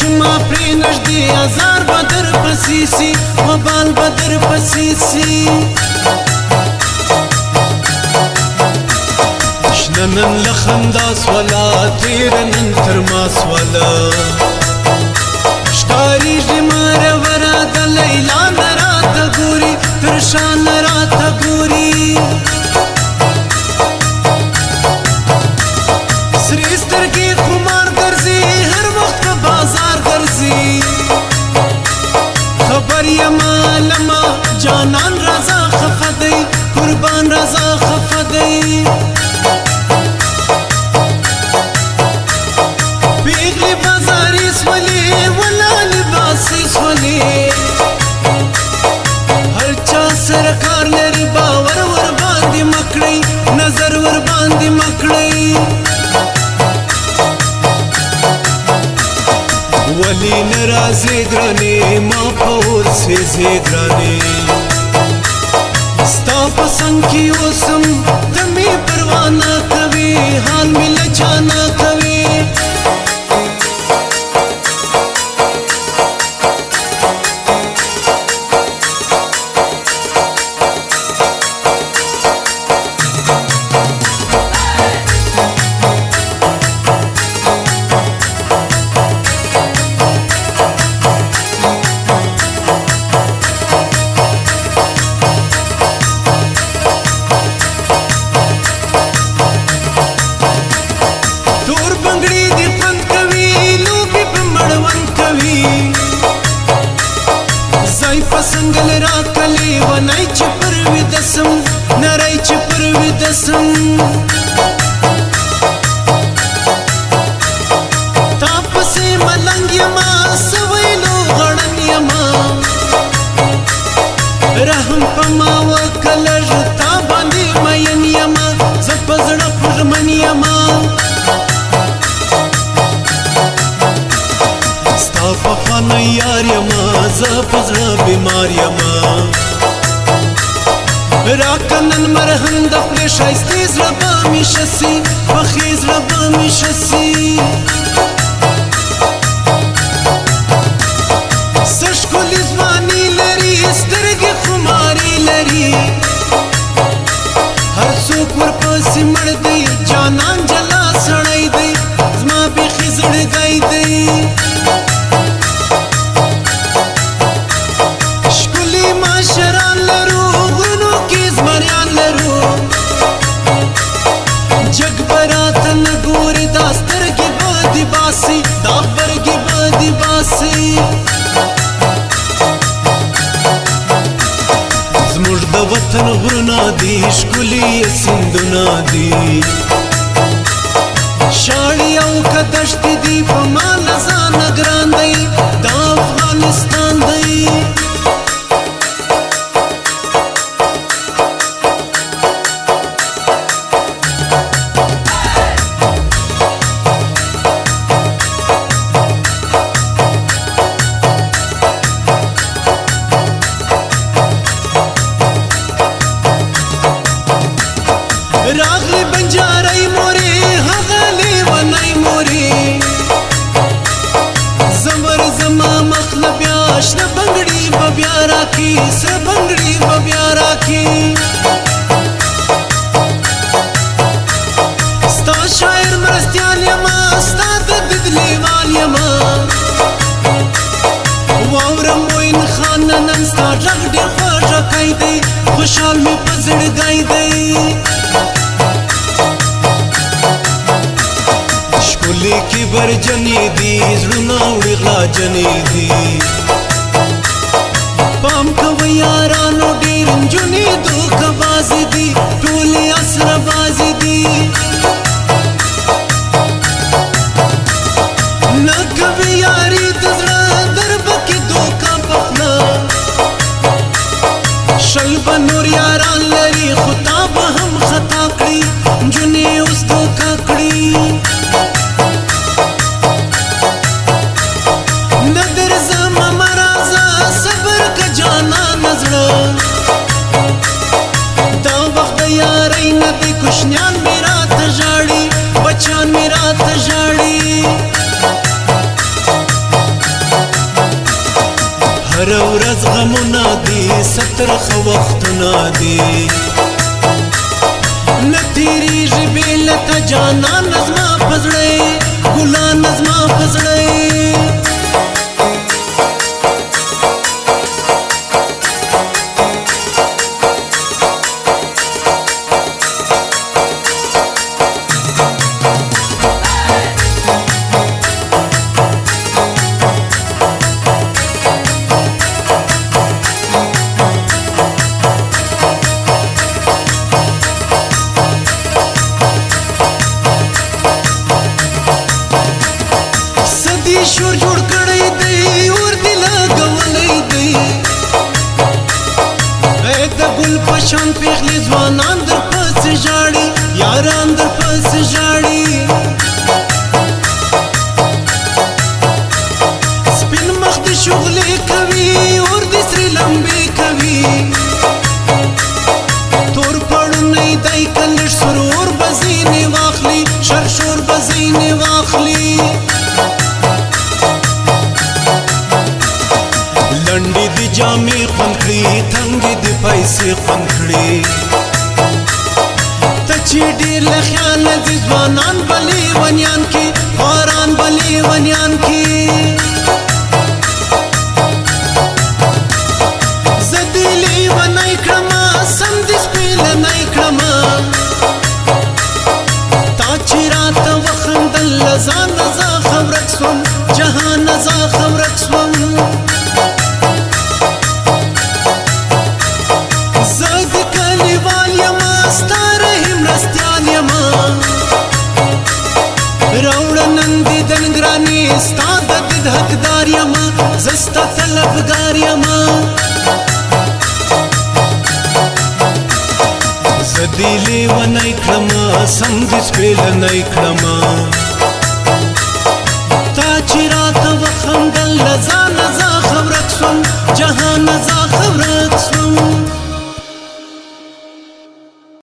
چې ما پرې نږدې هزار به در پسې سي وبال به در پسې سي شنه نن له خندا سوله تېره نن تر ما سوله ښکارېږي مروره د لیلا نه راته ګوري تر شا نه راته ګوري سرې سترګې خمار ګرځي هر وخت په بازار ګرځي خبر یما لما جانان رضا خفه دی قربان رضا خفه دی پیغلی بازاری سولی ولا لباسی سولی هر چا سرکار لري باور ور باندې مکړی نظر ور باندې مکړی ولی نرازی گرانی ما پور سی زیدرانی ستا پسند کی اوسم دمی پروانا کوي حال می لچانا کوي سنگل را کلی ونای چې پر ودسم نړۍ چې پر ودسم تا پسې ملنګ یما سویلو غړن یما رحم په ما وکړه تا باندې مین یما زه په زړه پرمن یما په فن یار یما زه په زړه بیمار یما راکنن مرهم د خولې ښایستې زړه به مې شسي پخې زړه به مې شسي څه ښکلې ځواني لري سترګې خماري لري هر څوک ورپسې مړ دی جانان جلا سړی دی زما بیخي زړګی دی شران لرو غرونو کی زمریان لرو جگ براتن گوری داستر کی بادی باسی دابر کی بادی باسی زموږ د وطن غرونا دی ښکلي سیندونه دي شاړې او که دښتې دي په ما له ځانه ګران دی دا افغانستان دی راغلی بنجاری موری هغلی ونای موری زمر زما مخل بیا شنه بنگړي به بیا راکي سره بنگړي به بیا راکي ستا شاعر مرستیال یما ستا د ددلیوال یما واورم موین خان نن ستا غږ ډېر خوږکی دی خوشحال مې په زړګی دی ښکلې کبر جنې دي زړونه وړي غلا جنې دي پام کوئ یارانو ډېر نجونې دوکهبازې دي ټولې اسره بازې دي نه کوي یاري د زړه دربه کې دوکه پخله شل به نور یاران لري خو تا به هم خطا کړي نجونې اوس دوکه کړي کوشنیان می راته ژاړي بچیان می راته ژاړي هر ورځ غمونه دي سترخه وختونه دي نه تیریږي بې له تا جانان زما په زړه ګلان زما په زړه شور جوړ کړی دی اور دی لګولی دی د ګل په شان پیغلې ځوانان در پسې ژاړي یاران در پسې ژاړي سپین مخ د شغلې کوي اور د سرې لمبې کوي تور پړونی دی که لږ سرور به ځینې واخلي شرشور به ځینې واخلي لنډې دي جامې خوند کړي تنګې دي پیسې خوند کړي ته چې ډېر له خیاله دي ځوانان به لیونیان کې خواران به لیونیان کې زه دې لیونی کړمه سم دې سپېلنی کړمه تا چې راته وخندل له ځانه زاخه ورک سوم جهانه زاخه ورک سوم راوړه نن دې د نګرانې ستا د دید حقدار یمه زه ستا طلبګار یمه زه دې لیونی کړمه سم دې سپېلنی کړمه تا چې راته وخندل له ځانه زاخه ورک سوم جهانه زاخه